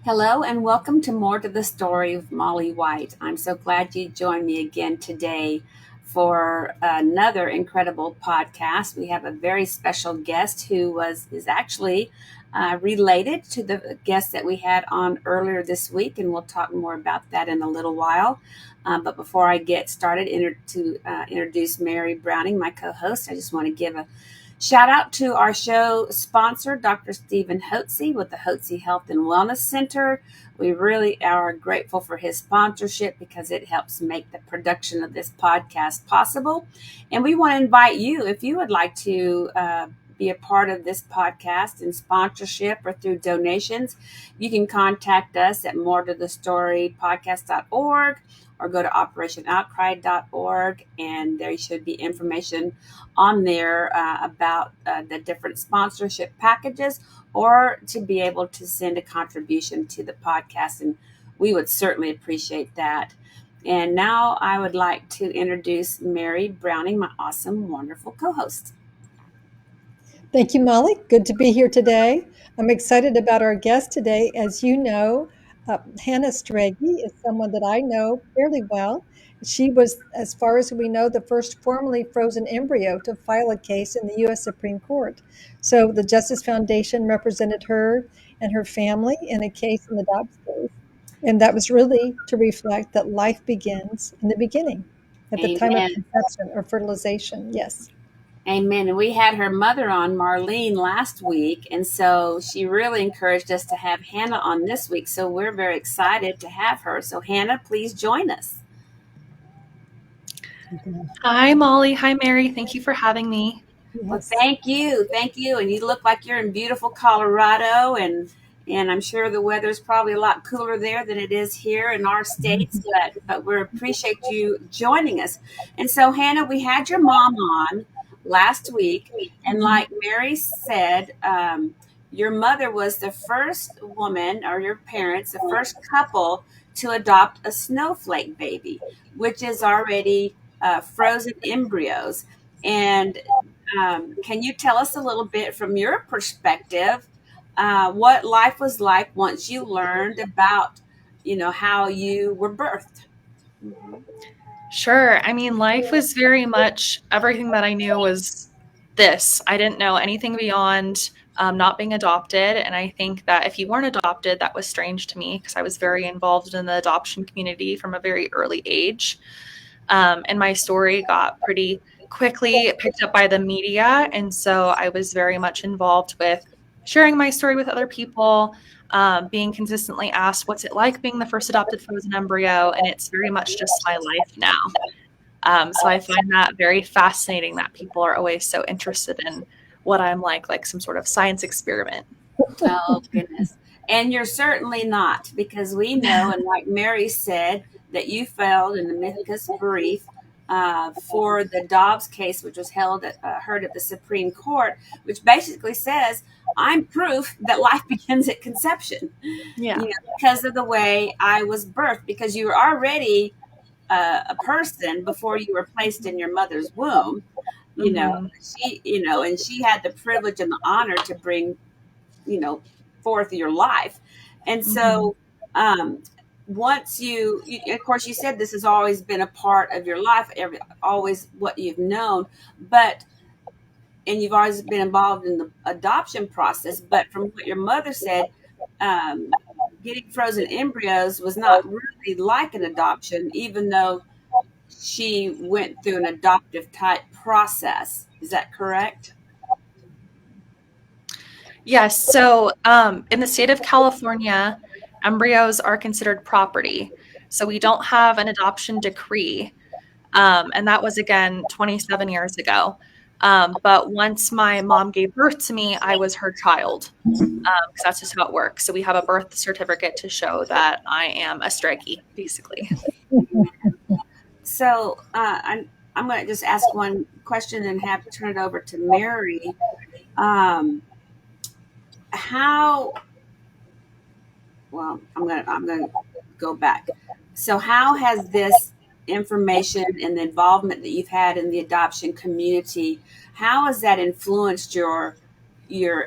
Hello and welcome to More to the Story with Molly White. I'm so glad you joined me again today for another incredible podcast. We have a very special guest who is actually related to the guest that we had on earlier this week, and we'll talk more about that in a little while. But before I get started to introduce Mary Browning, my co-host, I just want to give a shout out to our show sponsor, Dr. Stephen Hotze with the Hotze Health and Wellness Center. We really are grateful for his sponsorship because it helps make the production of this podcast possible. And we want to invite you, if you would like to be a part of this podcast in sponsorship or through donations, you can contact us at moretothestorypodcast.org or go to operationoutcry.org, and there should be information on there about the different sponsorship packages, or to be able to send a contribution to the podcast, and we would certainly appreciate that. And now I would like to introduce Mary Browning, my awesome, wonderful co-host. Thank you, Molly. Good to be here today. I'm excited about our guest today. As you know, Hannah Strege is someone that I know fairly well. She was, as far as we know, the first formerly frozen embryo to file a case in the U.S. Supreme Court. So the Justice Foundation represented her and her family in a case in the Dobbs case. And that was really to reflect that life begins in the beginning, at the time of Amen. conception or fertilization. Yes. Amen. And we had her mother on, Marlene, last week. And so she really encouraged us to have Hannah on this week. So we're very excited to have her. So Hannah, please join us. Hi, Molly. Hi, Mary. Thank you for having me. Yes. Well, thank you. Thank you. And you look like you're in beautiful Colorado, and I'm sure the weather's probably a lot cooler there than it is here in our states, but we appreciate you joining us. And so, Hannah, we had your mom on last week, and like Mary said, your mother was the first woman, or your parents, the first couple to adopt a snowflake baby, which is already frozen embryos. And can you tell us a little bit from your perspective what life was like once you learned about, how you were birthed? Sure. I mean, life was very much everything that I knew was this. I didn't know anything beyond not being adopted. And I think that if you weren't adopted, that was strange to me because I was very involved in the adoption community from a very early age. And my story got pretty quickly picked up by the media. And so I was very much involved with sharing my story with other people, being consistently asked, what's it like being the first adopted frozen embryo? And it's very much just my life now. So I find that very fascinating that people are always so interested in what I'm like some sort of science experiment. Oh, goodness. And you're certainly not, because we know, and like Mary said, that you filed an amicus brief for the Dobbs case, which was heard at the Supreme Court, which basically says, I'm proof that life begins at conception. Yeah. Because of the way I was birthed, because you were already a person before you were placed in your mother's womb. And she had the privilege and the honor to bring, forth your life. And so, once of course, you said this has always been a part of your life, always what you've known, and you've always been involved in the adoption process. But from what your mother said, getting frozen embryos was not really like an adoption, even though she went through an adoptive type process. Is that correct? Yes. So, in the state of California, embryos are considered property. So we don't have an adoption decree. And that was again 27 years ago. But once my mom gave birth to me, I was her child, because that's just how it works. So we have a birth certificate to show that I am a Strike, basically. So I'm going to just ask one question and have turn it over to Mary. Um, how well I'm going to go back. So how has this information and the involvement that you've had in the adoption community, how has that influenced your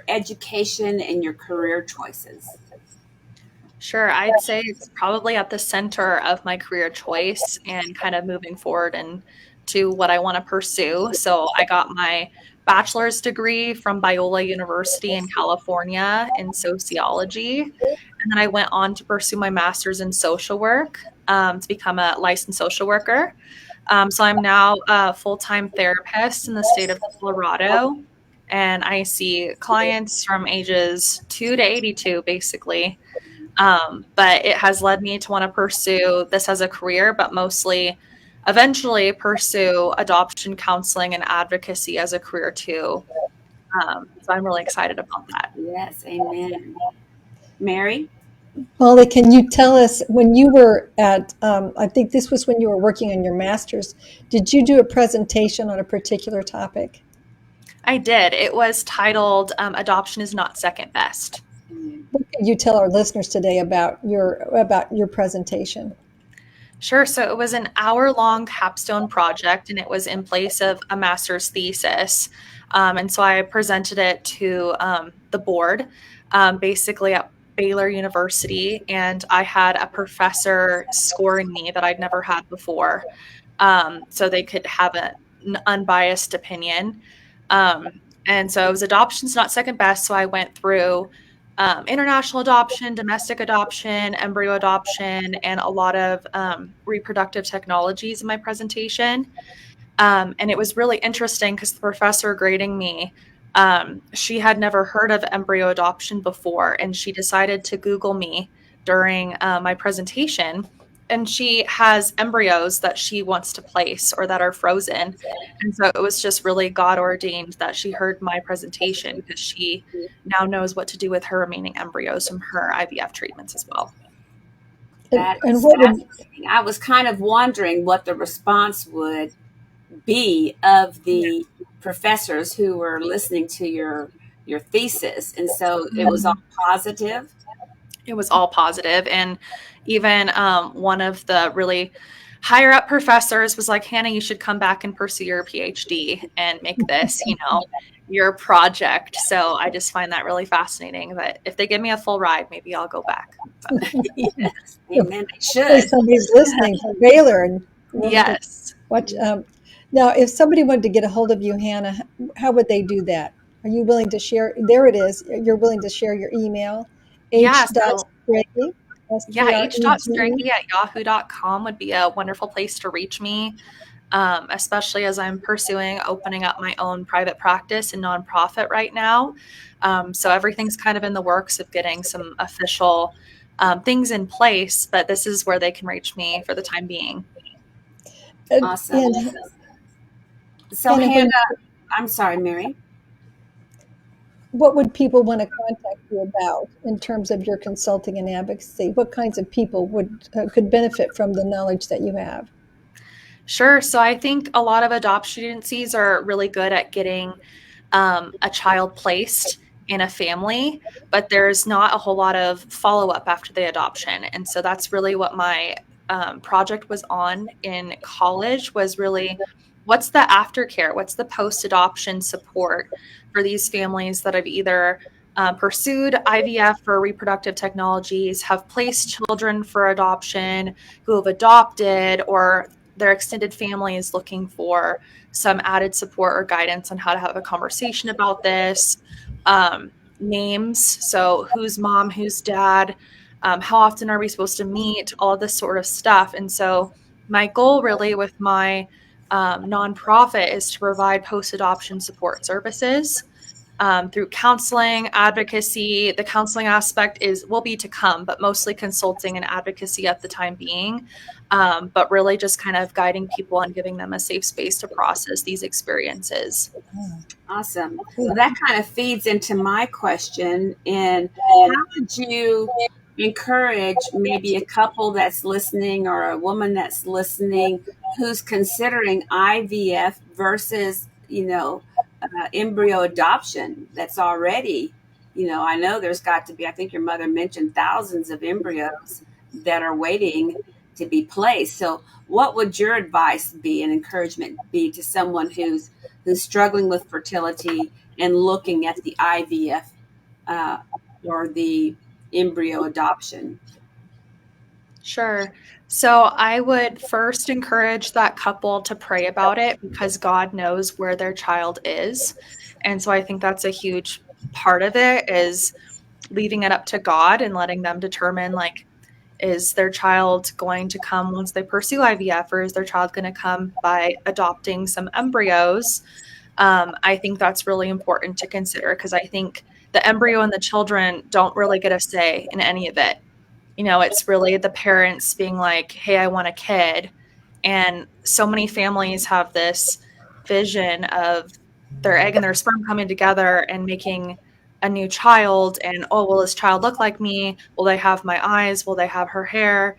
education and your career choices? Sure, I'd say it's probably at the center of my career choice and kind of moving forward and to what I want to pursue. So I got my bachelor's degree from Biola University in California in sociology. And then I went on to pursue my master's in social work to become a licensed social worker. So I'm now a full-time therapist in the state of Colorado. And I see clients from ages 2 to 82, basically. But it has led me to want to pursue this as a career, but mostly eventually pursue adoption counseling and advocacy as a career too. So I'm really excited about that. Yes, amen. Mary? Molly, can you tell us when you were at, I think this was when you were working on your master's, did you do a presentation on a particular topic? I did. It was titled Adoption is Not Second Best. What could you tell our listeners today about your presentation? Sure. So it was an hour-long capstone project, and it was in place of a master's thesis. And so I presented it to the board, basically at Baylor University, and I had a professor scoring me that I'd never had before, so they could have an unbiased opinion. And so it was adoption's not second best. So I went through international adoption, domestic adoption, embryo adoption, and a lot of reproductive technologies in my presentation. And it was really interesting because the professor grading me, she had never heard of embryo adoption before, and she decided to Google me during my presentation. And she has embryos that she wants to place or that are frozen. And so it was just really God ordained that she heard my presentation because she now knows what to do with her remaining embryos from her IVF treatments as well. That And is what would fascinating. I was kind of wondering what the response would be of the professors who were listening to your thesis, and so it was all positive. It was all positive. And even one of the really higher up professors was like, Hannah, you should come back and pursue your PhD and make this, your project. So I just find that really fascinating that if they give me a full ride, maybe I'll go back. But, Yes, amen. They hopefully should. somebody's listening from Baylor and wants to yes. watch? Now, if somebody wanted to get a hold of you, Hannah, how would they do that? Are you willing to share? There it is. You're willing to share your email, Yeah. h. So Strege, yeah, Strege. h.strege@yahoo.com would be a wonderful place to reach me, especially as I'm pursuing opening up my own private practice and nonprofit right now. So everything's kind of in the works of getting some official things in place, but this is where they can reach me for the time being. Awesome. And So Hannah, Hannah, I'm sorry, Mary. what would people want to contact you about in terms of your consulting and advocacy? What kinds of people could benefit from the knowledge that you have? Sure. So I think a lot of adoption agencies are really good at getting a child placed in a family, but there's not a whole lot of follow up after the adoption. And so that's really what my project was on in college was really what's the aftercare? What's the post adoption support for these families that have either pursued IVF or reproductive technologies, have placed children for adoption, who have adopted, or their extended family is looking for some added support or guidance on how to have a conversation about this. Names, so who's mom, who's dad, how often are we supposed to meet, all this sort of stuff. And so my goal really with my nonprofit is to provide post-adoption support services. through counseling, advocacy. The counseling aspect will be to come, but mostly consulting and advocacy at the time being. But really just kind of guiding people and giving them a safe space to process these experiences. Awesome. Well, Good. that kind of feeds into my question. And how would you encourage maybe a couple that's listening or a woman that's listening who's considering IVF versus, embryo adoption that's already, I know there's got to be, I think your mother mentioned thousands of embryos that are waiting to be placed. So, what would your advice be and encouragement be to someone who's struggling with fertility and looking at the IVF uh, or the embryo adoption? Sure. So I would first encourage that couple to pray about it because God knows where their child is. And so I think that's a huge part of it is leaving it up to God and letting them determine like, is their child going to come once they pursue IVF, or is their child going to come by adopting some embryos? I think that's really important to consider because I think the embryo and the children don't really get a say in any of it. It's really the parents being like, hey, I want a kid. And so many families have this vision of their egg and their sperm coming together and making a new child. And, oh, will this child look like me? Will they have my eyes? Will they have her hair?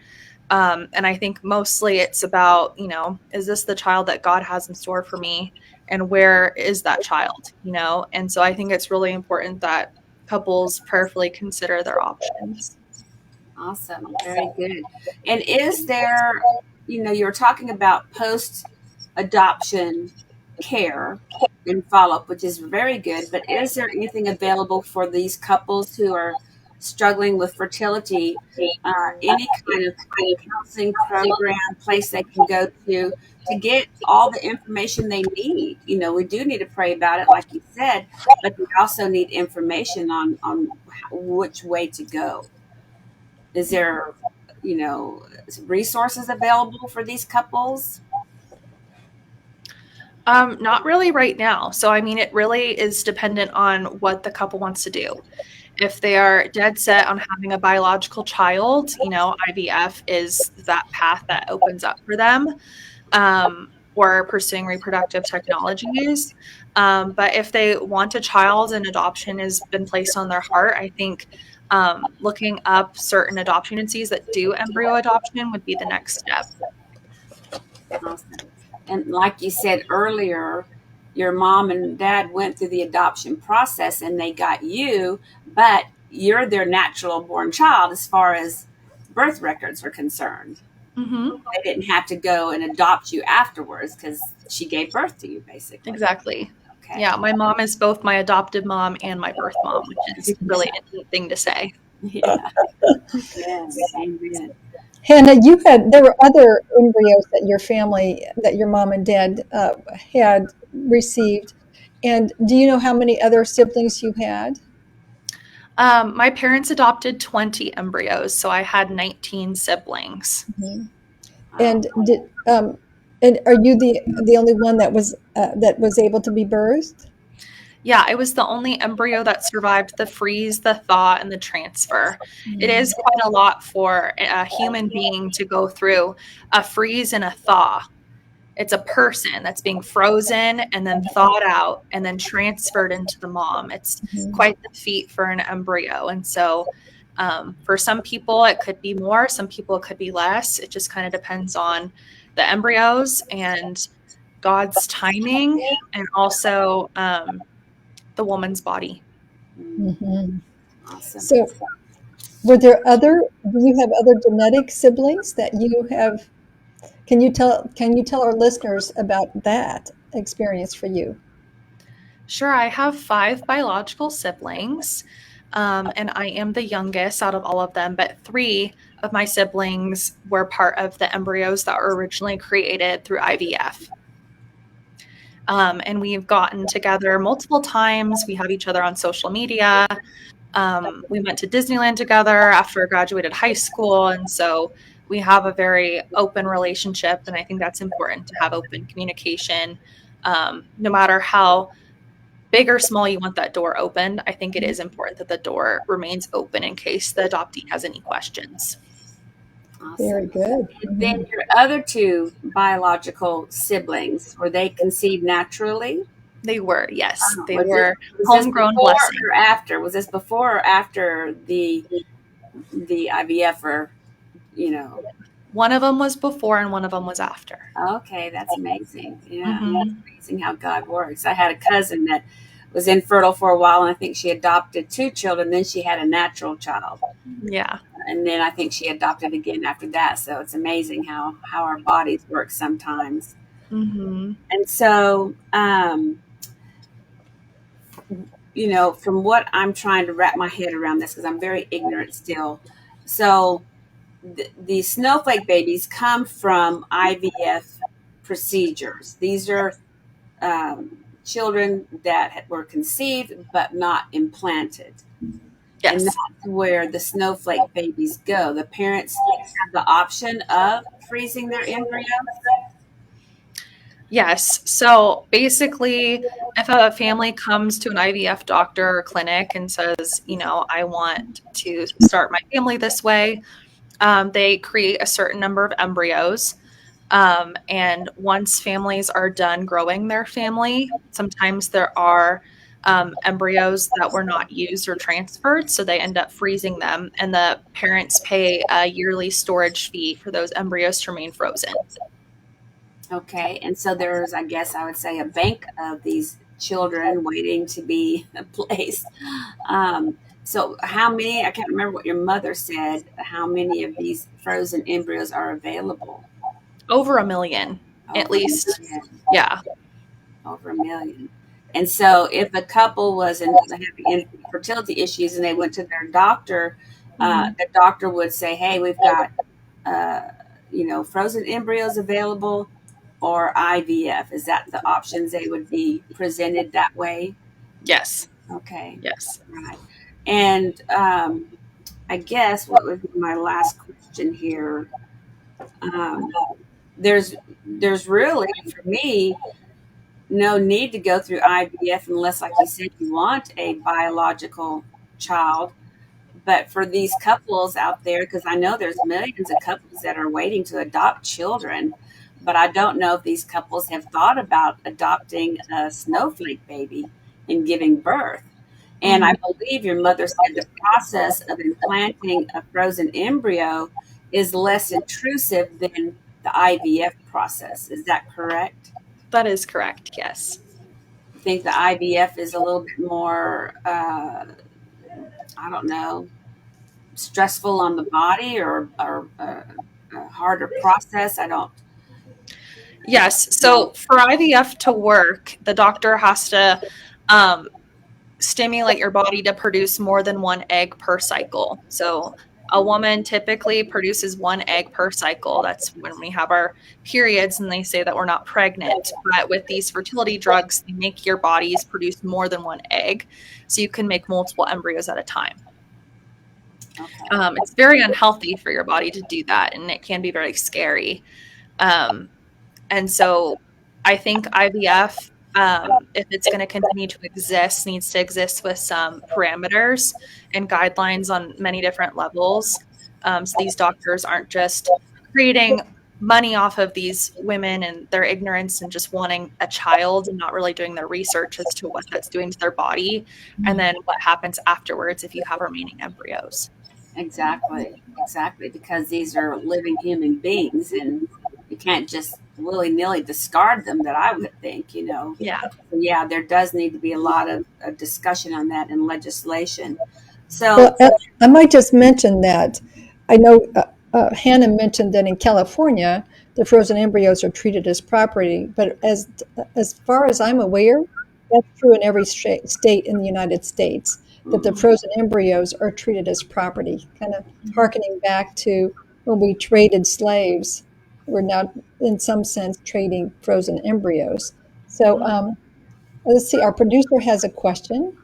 And I think mostly it's about, is this the child that God has in store for me? And where is that child? And so I think it's really important that couples prayerfully consider their options. Awesome. Very good. And is there, you're talking about post adoption care and follow up, which is very good, but is there anything available for these couples who are struggling with fertility? Any kind of counseling program, place they can go to get all the information they need? We do need to pray about it, like you said, but we also need information on which way to go. Is there, you know, resources available for these couples? Not really right now. So, I mean, it really is dependent on what the couple wants to do. If they are dead set on having a biological child, IVF is that path that opens up for them, or pursuing reproductive technologies. But if they want a child and adoption has been placed on their heart, I think looking up certain adoption agencies that do embryo adoption would be the next step. Awesome. And like you said earlier, your mom and dad went through the adoption process and they got you, but you're their natural born child as far as birth records are concerned. Mm-hmm. They didn't have to go and adopt you afterwards because she gave birth to you, basically. Exactly. Okay. Yeah, my mom is both my adopted mom and my birth mom, which is really a neat thing to say. Yeah. Yes. Amen. Hannah, there were other embryos that your family, that your mom and dad had received. And do you know how many other siblings you had? My parents adopted 20 embryos, so I had 19 siblings. Mhm. Wow. And and are you the only one that was able to be birthed? Yeah, I was the only embryo that survived the freeze, the thaw, and the transfer. It Mhm. is quite a lot for a human being to go through a freeze and a thaw. It's a person that's being frozen and then thawed out and then transferred into the mom. It's Mhm. quite the feat for an embryo. And so, for some people, it could be more, some people, it could be less. It just kind of depends on the embryos and God's timing and also the woman's body. Mm, Mhm. awesome. So, do you have other genetic siblings that you have? Can you tell our listeners about that experience for you? Sure, I have five biological siblings, and I am the youngest out of all of them, but three of my siblings were part of the embryos that were originally created through IVF. And we've gotten together multiple times. We have each other on social media. We went to Disneyland together after I graduated high school. And so we have a very open relationship. And I think that's important to have open communication, no matter how big or small, you want that door opened. I think it is important that the door remains open in case the adoptee has any questions. Very Awesome. good. And then your other two biological siblings, were they conceived naturally? They were, yes, Oh, they were was this homegrown before blessings. or after? Was this before or after the IVF or you know? One of them was before and one of them was after. Okay, that's amazing. Yeah, that's Mm-hmm. amazing how God works. I had a cousin that was infertile for a while, and I think she adopted two children. Then she had a natural child, Yeah. and then I think she adopted again after that. So it's amazing how our bodies work sometimes. Mm-hmm. And so, from what I'm trying to wrap my head around this, because I'm very ignorant still. So the snowflake babies come from IVF procedures. These are children that were conceived but not implanted. And Yes. that's where the snowflake babies go. The parents have the option of freezing their embryos. Yes. So basically, if a family comes to an IVF doctor or clinic and says, I want to start my family this way, they create a certain number of embryos. And once families are done growing their family, sometimes there are embryos that were not used or transferred, so they end up freezing them, and the parents pay a yearly storage fee for those embryos to remain frozen. Okay, and so there's, I guess I would say, a bank of these children waiting to be placed. So, how many? I can't remember what your mother said. How many of these frozen embryos are available? Over 1 million, at Over a least. million. Yeah. Over a million. And so, if a couple was having infertility issues and they went to their doctor, Mm-hmm. the doctor would say, "Hey, we've got frozen embryos available." Or IVF? Is that the options they would be presented that way? Yes. Okay, Yes. right. And I guess what would be my last question here? Um, there's really for me no need to go through IVF unless, like you said, you want a biological child. But for these couples out there, because I know there's millions of couples that are waiting to adopt children, but I don't know if these couples have thought about adopting a snowflake baby and giving birth. And I Mm-hmm. believe your mother said the process of implanting a frozen embryo is less intrusive than the IVF process. Is that correct? That is correct. Yes. I think the IVF is a little bit more, I don't know, stressful on the body or a harder process. I don't Yes. know. So for IVF to work, the doctor has to um, stimulate your body to produce more than one egg per cycle. So a woman typically produces one egg per cycle. That's when we have our periods and they say that we're not pregnant. But with these fertility drugs, they make your bodies produce more than one egg. So you can make multiple embryos at a time. Okay. It's very unhealthy for your body to do that, and it can be very scary. Um, and so I think IVF, if it's going to continue to exist, needs to exist with some parameters and guidelines on many different levels. So these doctors aren't just creating money off of these women and their ignorance and just wanting a child and not really doing their research as to what that's doing to their body and then what happens afterwards if you have remaining embryos. Exactly. Exactly. Because these are living human beings and you can't just willy nilly discard them, that I would think. Yeah. So, yeah, there does need to be a lot of discussion on that in legislation. So, Well, I might just mention that I know Hannah mentioned that in California, the frozen embryos are treated as property, but as far as I'm aware, that's true in every state in the United States, that the mhm, frozen embryos are treated as property, kind of harkening back to when we traded slaves. We're now, in some sense, trading frozen embryos. So let's see, our producer has a question.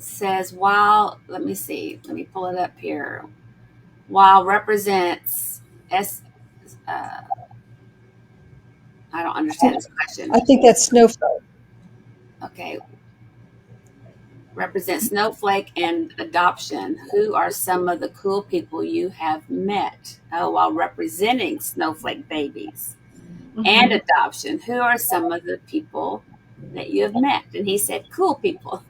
says, while, let me see, let me pull it up here. While represents S, uh, I don't understand this question. I think that's Snowflake. Okay, represent snowflake and adoption. Who are some of the cool people you have met? Oh, while representing snowflake babies and Mm-hmm. adoption, who are some of the people that you have met? And he said, cool people.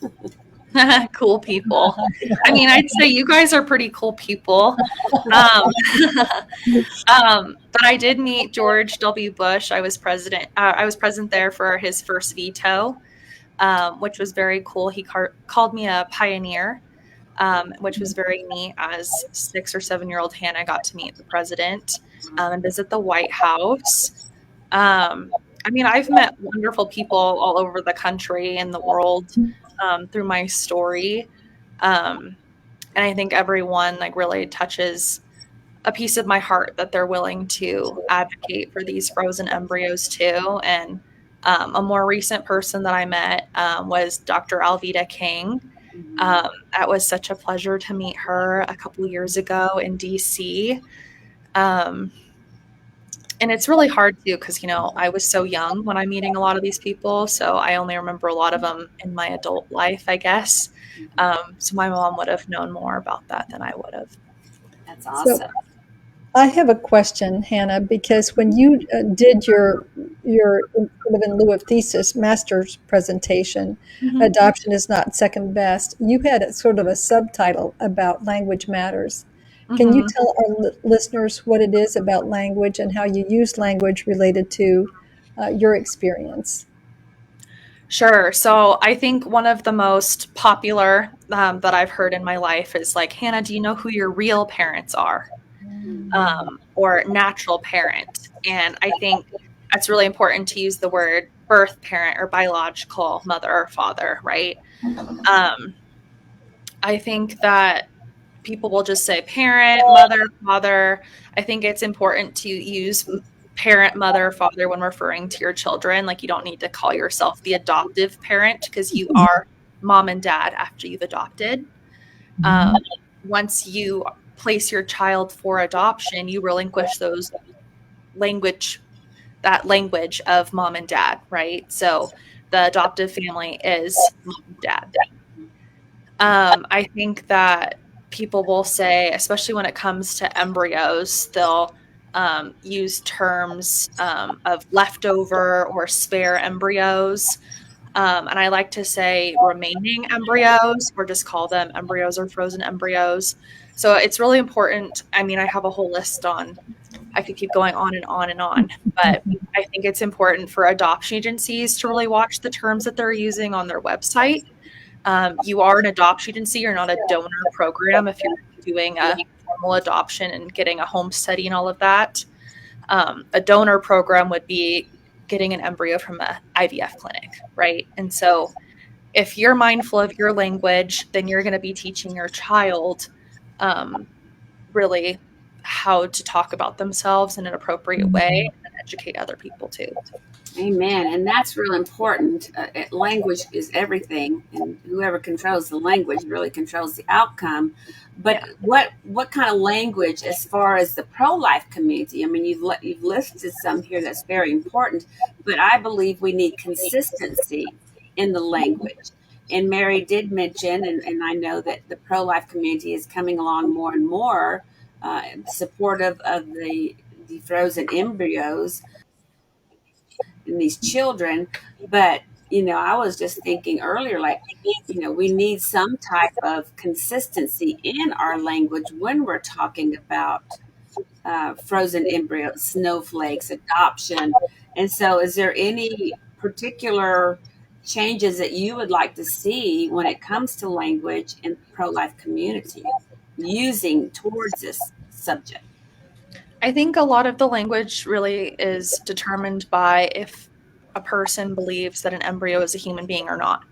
Cool people. I mean, I'd say you guys are pretty cool people. Um, but I did meet George W. Bush. I was president. I was present there for his first veto, which was very cool. He called me a pioneer, which was very neat. As 6 or 7 year old Hannah got to meet the president and visit the White House. I mean, I've met wonderful people all over the country and the world through my story. Um, and I think everyone like really touches a piece of my heart that they're willing to advocate for these frozen embryos too. And a more recent person that I met was Dr. Alveda King. Mhm. That was such a pleasure to meet her a couple years ago in DC. Um, and it's really hard too because I was so young when I'm meeting a lot of these people, so I only remember a lot of them in my adult life, I guess. So my mom would have known more about that than I would have. That's So awesome. I have a question, Hannah, because when you did your sort of in lieu of thesis master's presentation, Mm-hmm. adoption is not second best. You had a sort of a subtitle about language matters. Can you Mm-hmm. tell our listeners what it is about language and how you use language related to your experience? Sure. So I think one of the most popular that I've heard in my life is like, Hannah, do you know who your real parents are? Or natural parent. And I think that's really important to use the word birth parent or biological mother or father, right? Um, I think that people will just say parent, mother, father. I think it's important to use parent, mother, father when referring to your children. Like, you don't need to call yourself the adoptive parent because you are mom and dad after you've adopted. Um, Once you place your child for adoption, you relinquish language, that language of mom and dad, right? So the adoptive family is mom and dad. I think that people will say, especially when it comes to embryos, they'll use terms of leftover or spare embryos. And I like to say remaining embryos or just call them embryos or frozen embryos. So it's really important. I mean, I have a whole list on, I could keep going on and on and on, but I think it's important for adoption agencies to really watch the terms that they're using on their website. You are an adoption agency, you're not a donor program if you're doing a formal adoption and getting a home study and all of that. A donor program would be getting an embryo from an IVF clinic, right? And so if you're mindful of your language, then you're going to be teaching your child um, really how to talk about themselves in an appropriate way and educate other people too. Amen. And that's real important. Language is everything, and whoever controls the language really controls the outcome. But Yeah. what kind of language, as far as the pro life community? I mean, you've listed some here that's very important, but I believe we need consistency in the language. And Mary did mention, and I know that the pro life community is coming along more and more supportive of the frozen embryos and these children. But, I was just thinking earlier, like, we need some type of consistency in our language when we're talking about frozen embryos, snowflakes, adoption. And so, is there any particular changes that you would like to see when it comes to language in the pro life community using towards this subject? I think a lot of the language really is determined by if a person believes that an embryo is a human being or not.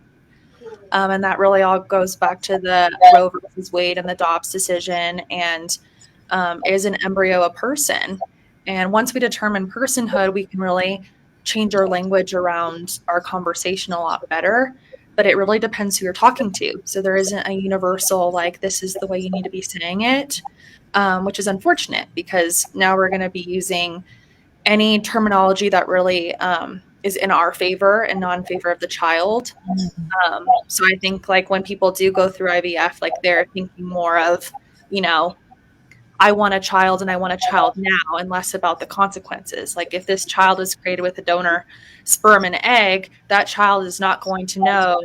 And that really all goes back to the Roe versus Wade and the Dobbs decision. And is an embryo a person? And once we determine personhood, we can really change our language around our conversation a lot better. But it really depends who you're talking to. So there isn't a universal, like, this is the way you need to be saying it, which is unfortunate because now we're going to be using any terminology that really is in our favor and not in favor of the child. So I think like when people do go through IVF, like they're thinking more of, you know, I want a child and I want a child now, and less about the consequences. Like if this child is created with a donor sperm and egg, that child is not going to know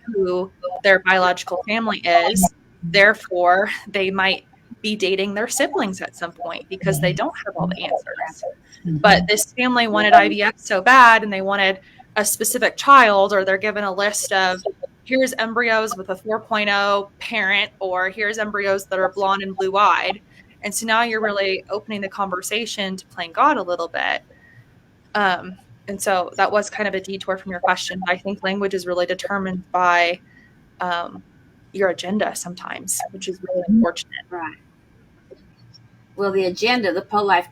who their biological family is. Therefore, they might be dating their siblings at some point because they don't have all the answers. But this family wanted IVF so bad and they wanted a specific child, or they're given a list of here's embryos with a 4.0 parent, or here's embryos that are blonde and blue eyed. And so now you're really opening the conversation to playing God a little bit. And so that was kind of a detour from your question. I think language is really determined by your agenda sometimes, which is really unfortunate. Right. Well, the agenda, the pro-life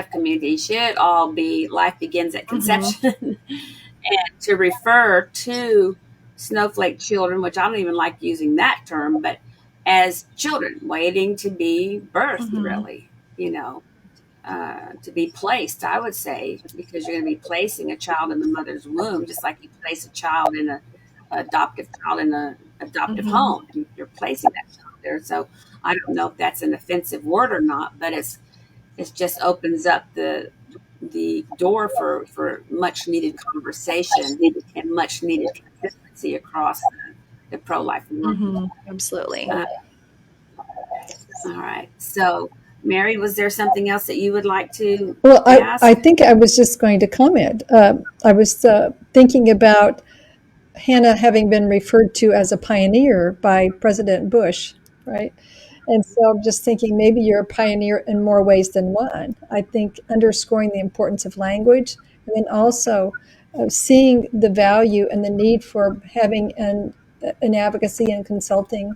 community should all be life begins at conception, and to refer to snowflake children, which I don't even like using that term, but as children waiting to be birthed, really, to be placed, I would say, because you're going to be placing a child in the mother's womb, just like you place a child in a adoptive child in a adoptive home. You're placing that child there. So I don't know if that's an offensive word or not, but it just opens up the door for much needed conversation and much needed consistency across the pro-life world. Absolutely. All right. So, Mary, was there something else that you would like to Well, ask? I think I was just going to comment. I was thinking about Hannah having been referred to as a pioneer by President Bush, right? And so I'm just thinking maybe you're a pioneer in more ways than one. I think underscoring the importance of language, and then also seeing the value and the need for having an advocacy and consulting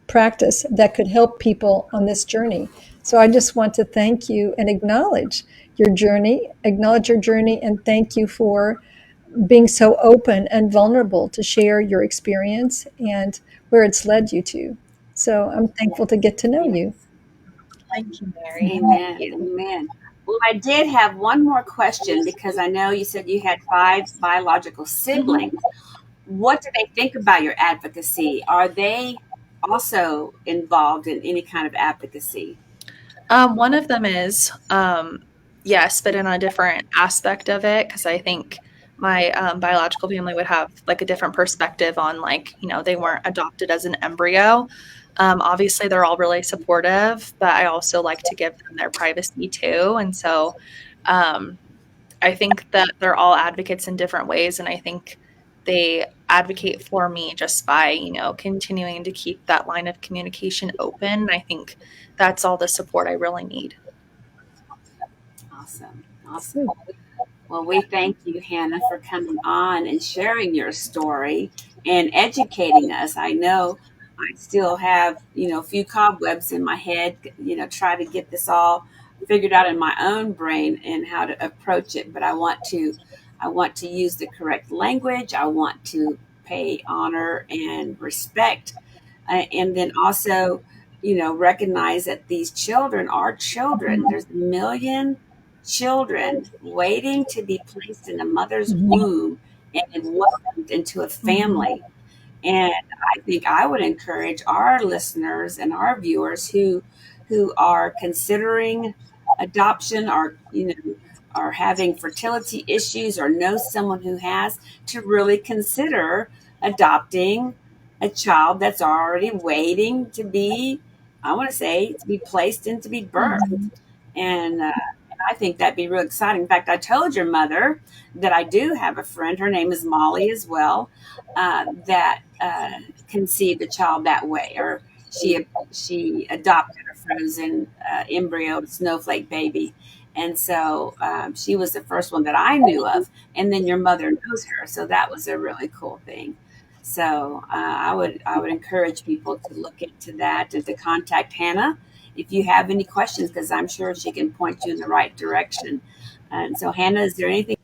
practice that could help people on this journey. So I just want to thank you and acknowledge your journey, and thank you for being so open and vulnerable to share your experience and where it's led you to. So I'm thankful to get to know you. Thank you, Mary. Thank Amen. you. Amen. Well, I did have one more question because I know you said you had 5 biological siblings. What do they think about your advocacy? Are they also involved in any kind of advocacy? One of them is, yes, but in a different aspect of it, because I think my biological family would have like a different perspective on like, you know, they weren't adopted as an embryo. Obviously, they're all really supportive, but I also like to give them their privacy too. And so um, I think that they're all advocates in different ways. And I think they advocate for me just by, you know, continuing to keep that line of communication open. I think that's all the support I really need. Awesome. Awesome. Well, we thank you, Hannah, for coming on and sharing your story and educating us. I know I still have, a few cobwebs in my head, try to get this all figured out in my own brain and how to approach it. But I want to use the correct language. I want to pay honor and respect, and then also, recognize that these children are children. There's a million children waiting to be placed in a mother's womb and welcomed into a family. And I think I would encourage our listeners and our viewers who are considering adoption, or are having fertility issues, or know someone who has, to really consider adopting a child that's already waiting to be, I want to say, to be placed and to be birthed. And I think that'd be real exciting. In fact, I told your mother that I do have a friend. Her name is Molly as well, that conceived a child that way, or she adopted a frozen embryo snowflake baby, and so she was the first one that I knew of. And then your mother knows her, so that was a really cool thing. So I would encourage people to look into that and to contact Hannah if you have any questions, because I'm sure she can point you in the right direction. And so, Hannah, is there anything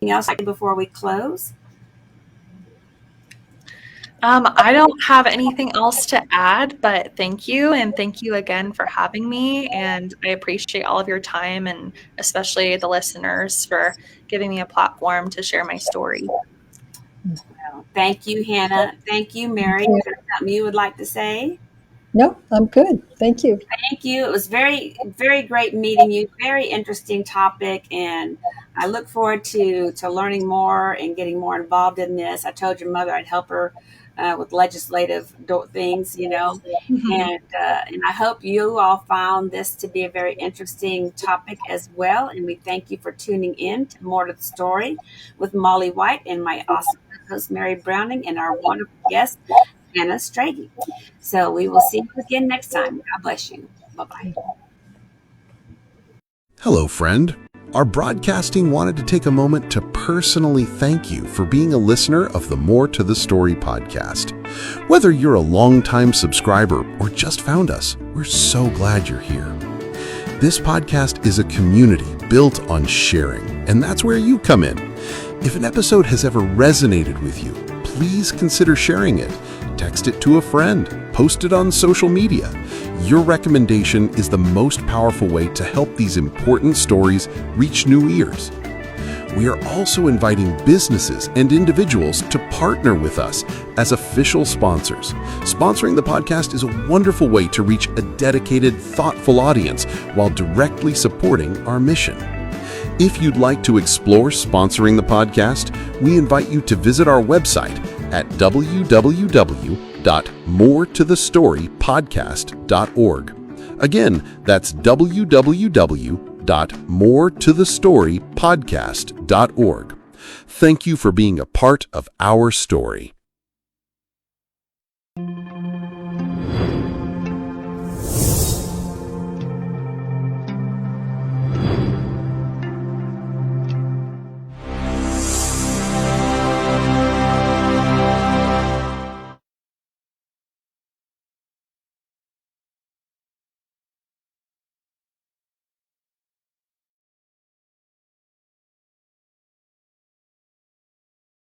else before we close? I don't have anything else to add, but thank you. And thank you again for having me. And I appreciate all of your time and especially the listeners for giving me a platform to share my story. Well, thank you, Hannah. Thank you, Mary. Is there something you would like to say? No, I'm good. Thank you. Thank you. It was very great meeting you. Very interesting topic, and I look forward to learning more and getting more involved in this. I told your mother I'd help her with legislative things, Mhm. and I hope you all found this to be a very interesting topic as well. And we thank you for tuning in to More to the Story with Molly White and my awesome host Mary Browning and our wonderful guest Hannah Strage. So we will see you again next time. God bless you. Bye bye. Hello, friend. Our broadcasting wanted to take a moment to personally thank you for being a listener of the More to the Story podcast. Whether you're a longtime subscriber or just found us, we're so glad you're here. This podcast is a community built on sharing, and that's where you come in. If an episode has ever resonated with you, please consider sharing it. Text it to a friend, post it on social media. Your recommendation is the most powerful way to help these important stories reach new ears. We are also inviting businesses and individuals to partner with us as official sponsors. Sponsoring the podcast is a wonderful way to reach a dedicated, thoughtful audience while directly supporting our mission. If you'd like to explore sponsoring the podcast, we invite you to visit our website at www.moretothestorypodcast.org. Again, that's www.moretothestorypodcast.org. Thank you for being a part of our story.